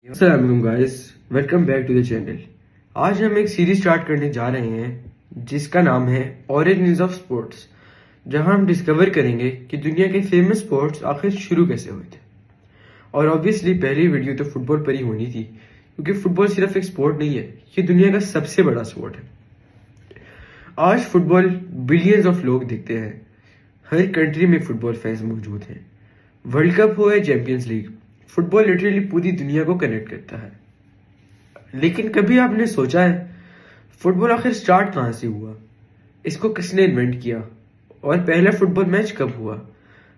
अस्सलाम guys, welcome back to the channel. आज हम एक सीरीज स्टार्ट करने जा रहे हैं जिसका नाम है ओरिजिन्स ऑफ स्पोर्ट्स, जहां हम डिस्कवर करेंगे कि दुनिया के फेमस स्पोर्ट्स आखिर शुरू कैसे हुए थे। और ऑब्वियसली पहली वीडियो तो फुटबॉल पर ही होनी थी, क्योंकि फुटबॉल सिर्फ एक स्पोर्ट नहीं है, ये दुनिया का सबसे बड़ा स्पोर्ट है। आज फुटबॉल बिलियंस ऑफ लोग देखते हैं, हर कंट्री में फुटबॉल फैंस मौजूद हैं। वर्ल्ड कप हो या चैंपियंस लीग, फुटबॉल लिटरली पूरी दुनिया को कनेक्ट करता है। लेकिन कभी आपने सोचा है फुटबॉल आखिर स्टार्ट कहां से हुआ, इसको किसने इन्वेंट किया, और पहला फुटबॉल मैच कब हुआ,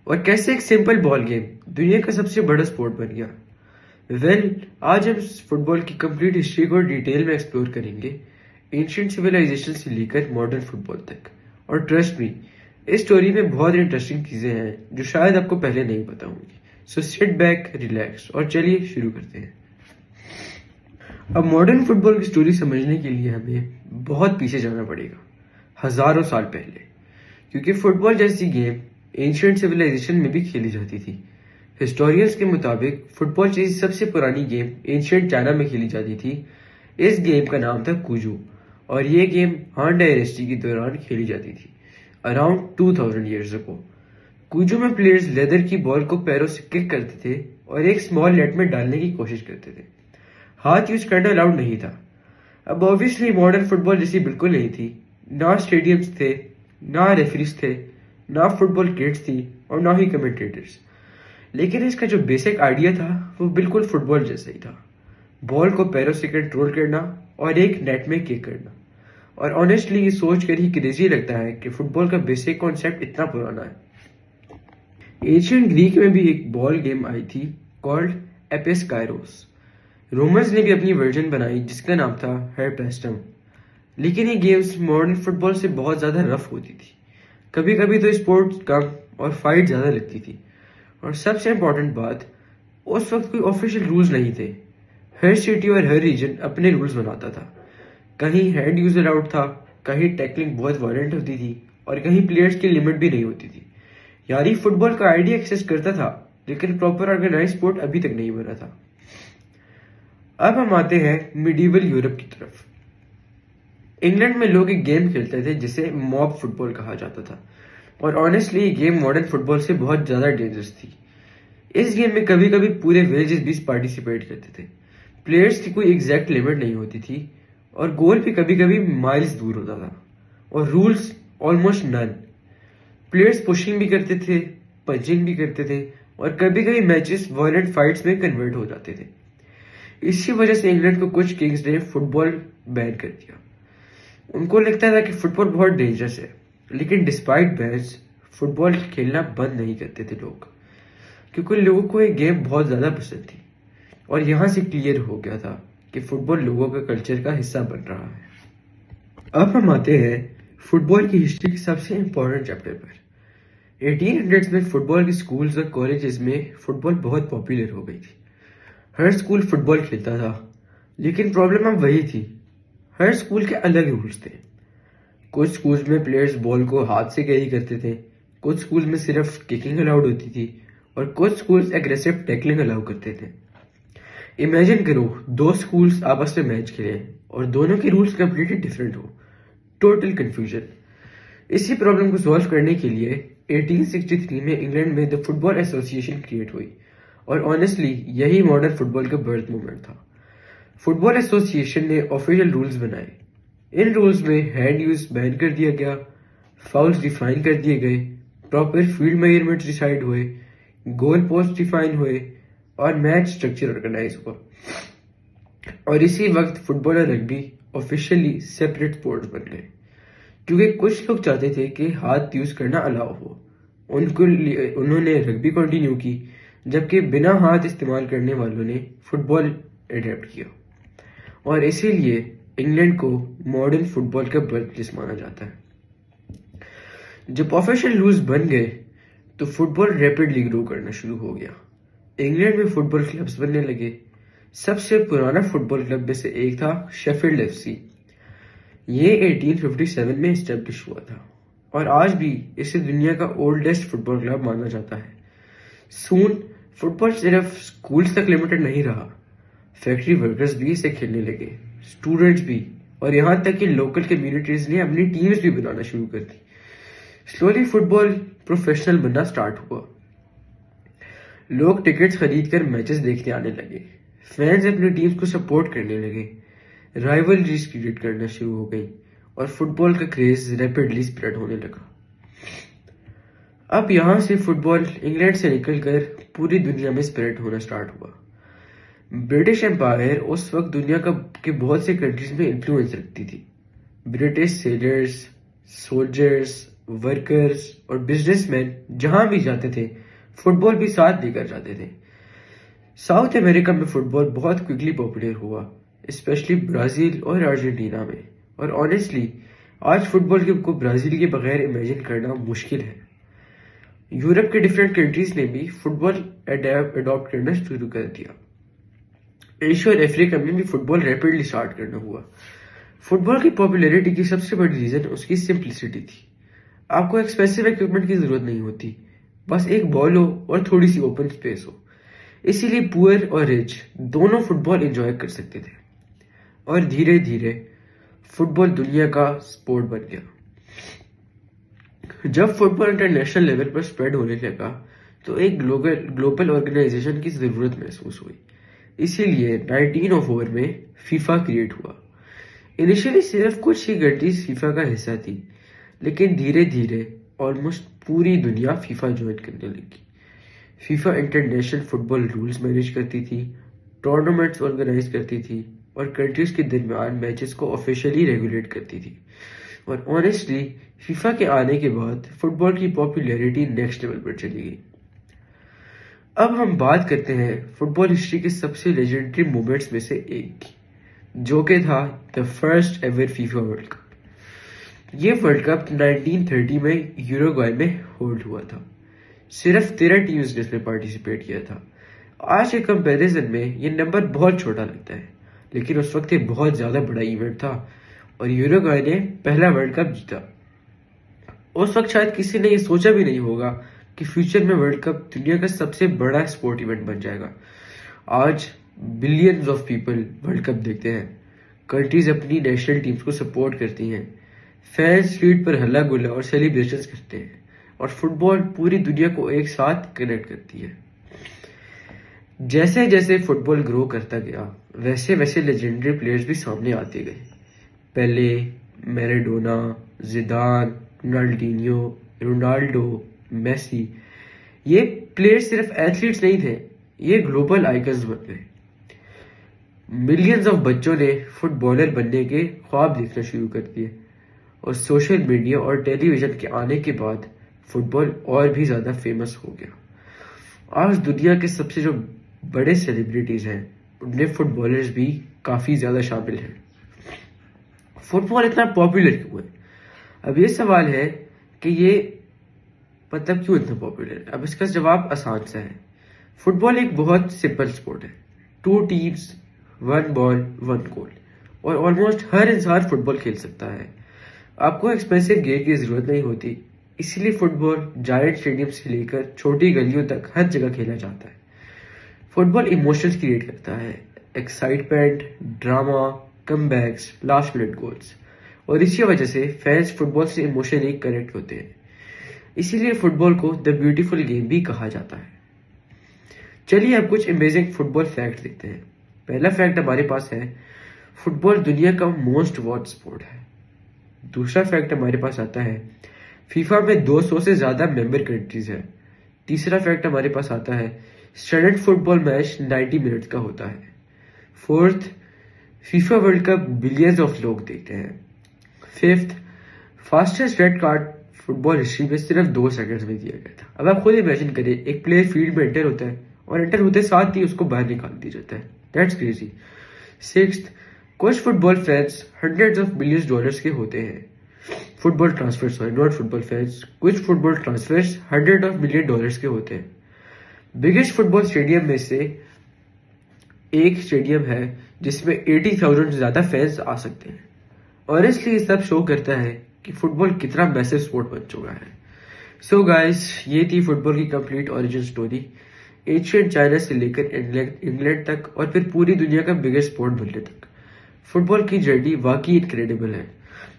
और कैसे एक सिंपल बॉल गेम दुनिया का सबसे बड़ा स्पोर्ट बन गया। आज हम फुटबॉल की कंप्लीट हिस्ट्री को डिटेल में एक्सप्लोर करेंगे, एंशिएंट सिविलाइजेशन से लेकर मॉडर्न फुटबॉल तक। और ट्रस्ट मी, इस स्टोरी में बहुत इंटरेस्टिंग चीजें हैं जो शायद आपको पहले नहीं पता होंगी। सो सिट बैक, रिलैक्स और चलिए शुरू करते हैं। अब मॉडर्न फुटबॉल की स्टोरी समझने के लिए हमें बहुत पीछे जाना पड़ेगा, हजारों साल पहले, क्योंकि फुटबॉल जैसी गेम एंशिएंट सिविलाइजेशन में भी खेली जाती थी। हिस्टोरियंस के मुताबिक फुटबॉल जैसी सबसे पुरानी गेम एंशिएंट चाइना में खेली जाती थी। इस गेम का नाम था कुजू, और ये गेम हान डायनेस्टी के दौरान खेली जाती थी, अराउंड 2000 ईयर्स अगो। कुजू में प्लेयर्स लेदर की बॉल को पैरों से किक करते थे और एक स्मॉल नेट में डालने की कोशिश करते थे। हाथ यूज करना अलाउड नहीं था। अब ऑब्वियसली मॉडर्न फुटबॉल जैसी बिल्कुल नहीं थी, ना स्टेडियम्स थे, ना रेफरीज थे, ना फुटबॉल किट्स थी, और ना ही कमेंटेटर्स। लेकिन इसका जो बेसिक आइडिया था वो बिल्कुल फुटबॉल जैसा ही था, बॉल को पैरों से कंट्रोल करना और एक नेट में किक करना। और ऑनेस्टली ये सोच कर ही क्रेजी लगता है कि फुटबॉल का बेसिक कॉन्सेप्ट इतना पुराना है। एशियन ग्रीक में भी एक बॉल गेम आई थी कॉल्ड एपिस कायरोस। रोमन्स ने भी अपनी वर्जन बनाई जिसका नाम था हेरपेस्टम। लेकिन ये गेम्स मॉडर्न फुटबॉल से बहुत ज्यादा रफ होती थी। कभी कभी तो स्पोर्ट्स कम और फाइट ज्यादा लगती थी। और सबसे इम्पोर्टेंट बात, उस वक्त कोई ऑफिशियल रूल्स नहीं थे। हर सिटी और हर रीजन अपने रूल्स बनाता था। कहीं हैंड यूज अलाउड था, कहीं टैकलिंग बहुत वायलेंट होती थी, और कहीं प्लेयर्स की लिमिट भी नहीं होती थी। यारी फुटबॉल का आइडिया एक्सेस करता था, लेकिन प्रॉपर ऑर्गेनाइज स्पोर्ट अभी तक नहीं बना था। अब हम आते हैं मिडीवल यूरोप की तरफ। इंग्लैंड में लोग एक गेम खेलते थे जिसे मॉब फुटबॉल कहा जाता था, और ऑनेस्टली ये गेम मॉडर्न फुटबॉल से बहुत ज्यादा डेंजरस थी। इस गेम में कभी कभी पूरे विलेजेस भी पार्टिसिपेट करते थे। प्लेयर्स की कोई एग्जैक्ट लिमिट नहीं होती थी, और गोल भी कभी कभी माइल्स दूर होता था, और rules almost none. Players pushing भी करते थे, पंचिंग भी करते थे, और कभी कभी मैचेस वायलेंट फाइट्स में कन्वर्ट हो जाते थे। इसी वजह से इंग्लैंड को कुछ किंग्स ने फुटबॉल बैन कर दिया। उनको लगता था कि फुटबॉल बहुत डेंजरस है, लेकिन डिस्पाइट बैन्स फुटबॉल खेलना बंद नहीं करते थे लोग, क्योंकि लोगों को ये गेम बहुत ज्यादा पसंद थी। और यहां से क्लियर हो गया था कि फुटबॉल लोगों के कल्चर का हिस्सा बन रहा है। अब हम आते हैं फुटबॉल की हिस्ट्री के सबसे इंपॉर्टेंट चैप्टर पर। 1800s में फुटबॉल के स्कूल्स और कॉलेजेस में फुटबॉल बहुत पॉपुलर हो गई थी। हर स्कूल फुटबॉल खेलता था, लेकिन प्रॉब्लम अब वही थी, हर स्कूल के अलग रूल्स थे। कुछ स्कूल्स में प्लेयर्स बॉल को हाथ से कैरी करते थे, कुछ स्कूल्स में सिर्फ किकिंग अलाउड होती थी, और कुछ स्कूल्स एग्रेसिव टैकलिंग अलाउ करते थे। इमेजिन करो, दो स्कूल्स आपस में मैच खेले और दोनों के रूल्स कंप्लीटली डिफरेंट हो, टोटल कंफ्यूजन। इसी प्रॉब्लम को सॉल्व करने के लिए 1863 में इंग्लैंड में द फुटबॉल एसोसिएशन क्रिएट हुई, और ऑनेस्टली यही मॉडर्न फुटबॉल का बर्थ मूवमेंट था। फुटबॉल एसोसिएशन ने ऑफिशियल रूल्स बनाए। इन रूल्स में हैंड यूज बैन कर दिया गया, फाउल्स डिफाइन कर दिए गए, प्रॉपर फील्ड मेजरमेंट्स डिसाइड हुए, गोल पोस्ट डिफाइन हुए, और मैच स्ट्रक्चर ऑर्गेनाइज हुआ। और इसी वक्त फुटबॉल और रग्बी ऑफिशियली सेपरेट स्पोर्ट्स बन गए, क्योंकि कुछ लोग चाहते थे कि हाथ यूज करना अलाउ हो। उन्होंने रग्बी कंटिन्यू की, जबकि बिना हाथ इस्तेमाल करने वालों ने फुटबॉल एडेप्ट किया। और इसीलिए इंग्लैंड को मॉडर्न फुटबॉल का बर्थ प्लेस माना जाता है। जब ऑफिशियल रूल्स बन गए तो फुटबॉल रैपिडली ग्रो करना शुरू हो गया। इंग्लैंड में फुटबॉल क्लब्स बनने लगे। सबसे पुराना फुटबॉल क्लब में से एक था शेफील्ड एफसी। ये 1857 में एस्टेब्लिश हुआ था, और आज भी इसे दुनिया का ओल्डेस्ट फुटबॉल क्लब माना जाता है। सून फुटबॉल सिर्फ स्कूल्स तक लिमिटेड नहीं रहा, फैक्ट्री वर्कर्स भी इसे खेलने लगे, स्टूडेंट्स भी, और यहाँ तक कि लोकल कम्युनिटीज ने अपनी टीम्स भी बनाना शुरू कर दी। स्लोली फुटबॉल प्रोफेशनल बनना स्टार्ट हुआ। लोग टिकट्स खरीदकर मैचेस देखने आने लगे, फैंस अपनी टीम्स को सपोर्ट करने लगे, राइवलरीज क्रिएट करना शुरू हो गई और फुटबॉल का क्रेज रैपिडली स्प्रेड होने लगा। अब यहाँ से फुटबॉल इंग्लैंड से निकलकर पूरी दुनिया में स्प्रेड होना स्टार्ट हुआ। ब्रिटिश एम्पायर उस वक्त दुनिया के बहुत से कंट्रीज में इन्फ्लुएंस रखती थी। ब्रिटिश सेलर्स, सोल्जर्स, वर्कर्स और बिजनेसमैन जहां भी जाते थे, फुटबॉल भी साथ लेकर जाते थे। साउथ अमेरिका में फुटबॉल बहुत क्विकली पॉपुलर हुआ, स्पेशली ब्राजील और अर्जेंटीना में। और ऑनेस्टली आज फुटबॉल को ब्राजील के बगैर इमेजिन करना मुश्किल है। यूरोप के डिफरेंट कंट्रीज ने भी फुटबॉल अडॉप्ट करना शुरू कर दिया। एशिया और अफ्रीका में भी फुटबॉल रैपिडली स्टार्ट करना हुआ। फुटबॉल की पॉपुलैरिटी की सबसे बड़ी रीजन उसकी सिंप्लिसिटी थी। आपको एक्सपेंसिव इक्विपमेंट की जरूरत नहीं होती, बस एक बॉल हो और थोड़ी सी ओपन स्पेस हो। इसीलिए पुअर और रिच दोनों फुटबॉल एंजॉय कर सकते थे और धीरे धीरे फुटबॉल दुनिया का स्पोर्ट बन गया। जब फुटबॉल इंटरनेशनल लेवल पर स्प्रेड होने लगा तो एक ग्लोबल ऑर्गेनाइजेशन की जरूरत महसूस हुई। इसीलिए 1904 में फीफा क्रिएट हुआ। इनिशियली सिर्फ कुछ ही कंट्रीज फीफा का हिस्सा थी, लेकिन धीरे धीरे ऑलमोस्ट पूरी दुनिया फीफा ज्वाइन करने लगी। FIFA international football rules manage करती थी, टूर्नामेंट्स ऑर्गेनाइज करती थी और कंट्रीज के दरमियान मैचेस को ऑफिशियली रेगुलेट करती थी। और ऑनेस्टली फीफा के आने के बाद फुटबॉल की पॉपुलैरिटी नेक्स्ट लेवल पर चली गई। अब हम बात करते हैं फुटबॉल हिस्ट्री के सबसे लेजेंडरी मोमेंट्स में से एक की, जो कि था the first ever FIFA world cup. ये वर्ल्ड कप 1930 में यूरुग्वे में होल्ड हुआ था। सिर्फ 13 टीम्स ने इसमें पार्टिसिपेट किया था। आज के कंपैरिजन में ये नंबर बहुत छोटा लगता है, लेकिन उस वक्त ये बहुत ज्यादा बड़ा इवेंट था और यूरुग्वे ने पहला वर्ल्ड कप जीता। उस वक्त शायद किसी ने ये सोचा भी नहीं होगा कि फ्यूचर में वर्ल्ड कप दुनिया का सबसे बड़ा स्पोर्ट इवेंट बन जाएगा। आज billions of people world cup देखते हैं, कंट्रीज अपनी नेशनल टीम्स को सपोर्ट करती हैं, फैंस स्ट्रीट पर हल्ला गुल्ला और सेलिब्रेशंस करते हैं और फुटबॉल पूरी दुनिया को एक साथ कनेक्ट करती है। जैसे जैसे फुटबॉल ग्रो करता गया, वैसे वैसे लेजेंडरी प्लेयर्स भी सामने आते गए। Pele, Maradona, Zidane, Ronaldinho, Ronaldo, Messi, ये प्लेयर्स सिर्फ एथलीट्स नहीं थे, ये ग्लोबल आइकन्स बन गए। मिलियंस ऑफ बच्चों ने फुटबॉलर बनने के ख्वाब देखना शुरू कर दिए और सोशल मीडिया और टेलीविजन के आने के बाद फुटबॉल और भी ज्यादा फेमस हो गया। आज दुनिया के सबसे जो बड़े सेलिब्रिटीज हैं उनमें फुटबॉलर्स भी काफी ज्यादा शामिल हैं। फुटबॉल इतना पॉपुलर क्यों है? अब ये सवाल है कि ये मतलब क्यों इतना पॉपुलर है? अब इसका जवाब आसान सा है। फुटबॉल एक बहुत सिंपल स्पोर्ट है। 2 टीम्स, 1 बॉल, 1 गोल, और ऑलमोस्ट हर इंसान फुटबॉल खेल सकता है। आपको एक्सपेंसिव गेयर की जरूरत नहीं होती, इसीलिए फुटबॉल जायंट स्टेडियम से लेकर छोटी गलियों तक हर जगह खेला जाता है। फुटबॉल इमोशंस क्रिएट करता है, excitement, drama, comebacks, last minute goals, और इसी वजह से फैंस फुटबॉल से इमोशनली कनेक्ट होते हैं। इसीलिए फुटबॉल को द ब्यूटीफुल गेम भी कहा जाता है। चलिए अब कुछ अमेजिंग फुटबॉल फैक्ट देखते हैं। पहला फैक्ट हमारे पास है, फुटबॉल दुनिया का मोस्ट वॉच स्पोर्ट है। दूसरा फैक्ट हमारे पास आता है, फीफा में 200 से ज्यादा मेंबर कंट्रीज है। तीसरा फैक्ट हमारे पास आता है, स्टैंडर्ड फुटबॉल मैच 90 मिनट्स का होता है। Fourth, FIFA world cup billions of लोग देखते हैं। Fifth, fastest red card football history में सिर्फ 2 सेकंड्स में दिया गया था। अब आप खुद इमेजिन करिए, एक प्लेयर फील्ड में एंटर होता है और एंटर होते साथ ही उसको बाहर निकाल दिया जाता है। That's crazy. सिक्स्थ, कुछ football fans hundreds of billions dollars के होते हैं। Football transfer, sorry not football fans, कुछ फुटबॉल ट्रांसफर्स $100 of million के होते हैं। बिगेस्ट फुटबॉल स्टेडियम में से एक स्टेडियम है जिसमें 80,000 से ज्यादा फैंस आ सकते हैं। ऑनेस्टली ये सब शो करता है कि फुटबॉल कितना मैसिव स्पोर्ट बन चुका है। सो गाइस, ये थी फुटबॉल की complete origin story. Asian China से लेकर इंग्लैंड तक और फिर पूरी दुनिया का बिगेस्ट स्पोर्ट बनने तक। फुटबॉल की जर्नी वाकई इनक्रेडिबल है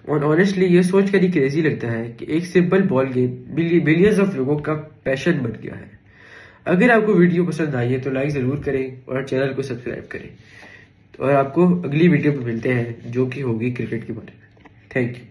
और ऑनेस्टली ये सोच कर ही क्रेजी लगता है कि एक simple ball game billions of लोगों का पैशन बन गया है। अगर आपको वीडियो पसंद आई है तो लाइक ज़रूर करें और चैनल को सब्सक्राइब करें। और आपको अगली वीडियो में मिलते हैं जो कि होगी क्रिकेट के बारे में। Thank you.